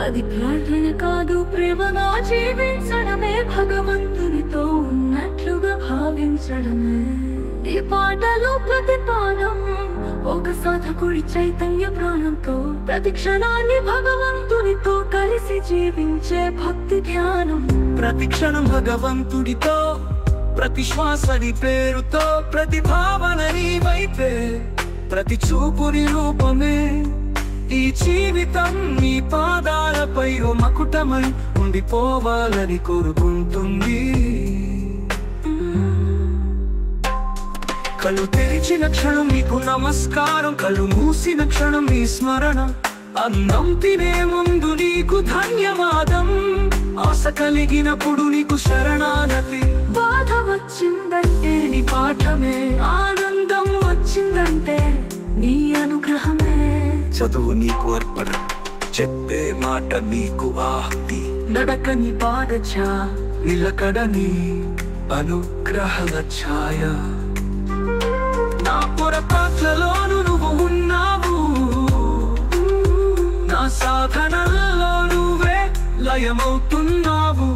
అది ప్రార్థన కాదు, ప్రేమగా జీవించడమే, భగవంతునితో ఉన్నట్లుగా భావించడమే. ఈ పాటలో ప్రతి పాదం ఒక సాధకుడి చైతన్య ప్రాణంతో, ప్రతి క్షణాన్ని భగవంతునితో కలిసి జీవించే భక్తి ధ్యానం. ప్రతి క్షణం భగవంతుడితో, ప్రతి శ్వాసని పేరుతో, ప్రతి భావనని వైపే, ప్రతి చూపుని రూపమే. ఈ జీవితం నీ పాదాలపై ఓ మకుటమై ఉండిపోవాలని కోరుకుంటుంది. కళ్ళు తెరిచిన క్షణం నీకు నమస్కారం, కళ్ళు మూసిన క్షణం నీ స్మరణ. అన్నం తినే ముందు నీకు ధన్యవాదం, ఆశ కలిగినప్పుడు నీకు శరణాగతి. బాధ వచ్చిందంటే నీ పాఠమే, ఆనందం వచ్చిందంటే నీ అనుగ్రహమే. చదువు నీకు అర్పణ, చెప్పే మాట నీకు ఆహ్తి. నడకని పాదచ, నిలకడని అనుగ్రహల ఛాయ. నా పొరపాట్లలోను నువ్వు ఉన్నావు, నా సాధనల్లో నువ్వే లయమవుతున్నావు.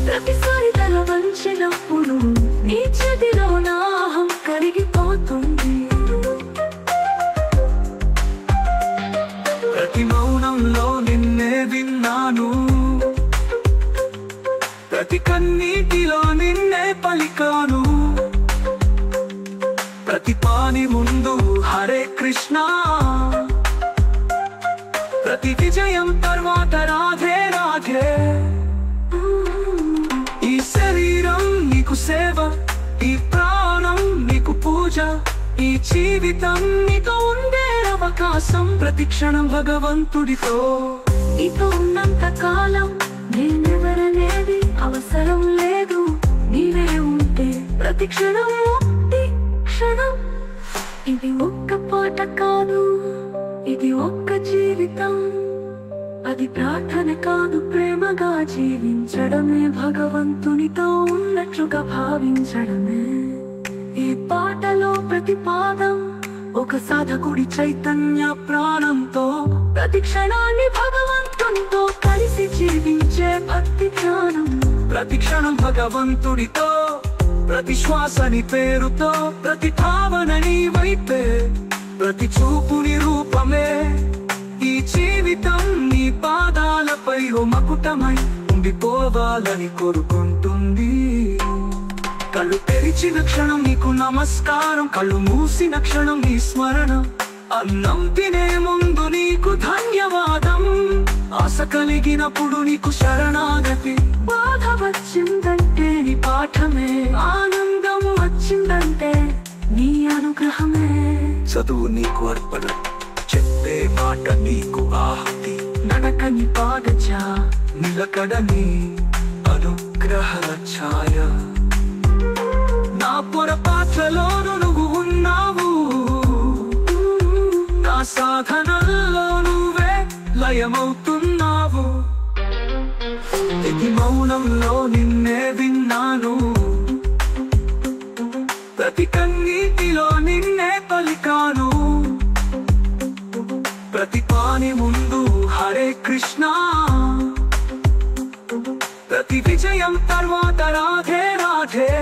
ప్రతిసారి తల వంచినప్పుడు నీ చేతిలో నా అహం కరిగిపోతుంది. ప్రతి మౌనంలో నిన్నే విన్నాను, ప్రతి కన్నీటిలో నిన్నే పలికాను. ప్రతి పాని ముందు హరే కృష్ణ, ప్రతి విజయం తర్వాత రాధే రాధే. ఈ శరీరం నీకు సేవ, ఈ ప్రాణం నీకు పూజ, ఈ జీవితం నీతో ఉండే అవకాశం. ప్రతి క్షణం భగవంతుడితో, నీతో ఉన్నంత కాలం నేనెవరనేది అవసరం లేదు. నీవే ఉంటే ప్రతి క్షణం ముక్తి క్షణం. ఇది ఒక్క పాట కాదు, ఇది ఒక్క జీవితం. అది ప్రార్థన కాదు, ప్రేమగా జీవించడమే, భగవంతునితో ఉన్నట్లుగా భావించడమే. ఈ పాటలో ప్రతి పాదం ఒక సాధకుడి చైతన్య ప్రాణంతో, ప్రతి క్షణాన్ని భగవంతునితో కలిసి జీవించే భక్తి ధ్యానం. ప్రతి క్షణం భగవంతుడితో, ప్రతి శ్వాసని పేరుతో, ప్రతి భావనని వైపే, ప్రతి చూపుని రూపమే. ఈ జీవితం నీ పాదాలపై ఓ మకుటమై ఉండిపోవాలని కోరుకుంటుంది. కళ్ళు తెరిచిన క్షణం నీకు నమస్కారం, కళ్ళు మూసిన క్షణం నీ స్మరణ. అన్నం తినే ముందు నీకు ధన్యవాదం, ఆశ కలిగినప్పుడు నీకు శరణాగతి. బాధ వచ్చిందంటే నీ పాఠమే, ఆనందం వచ్చిందంటే నీ అనుగ్రహమే. చదువు నీకు అర్పణ, చెప్పే మాట నీకు ఆహ్తి. నడకని పాదచ, నిలకడని అనుగ్రహల ఛాయ. నా పొరపాట్లలోను నువ్వు ఉన్నావు, నా సాధనల్లో నువ్వే లయమవుతున్నావు. ఇది మౌనంలో నిన్నే విన్నాను, ప్రతి కన్నీటిలో నిన్నే పలికాను. ప్రతి పాని ముందు హరే కృష్ణ, ప్రతి విజయం తర్వాత రాధే రాధే.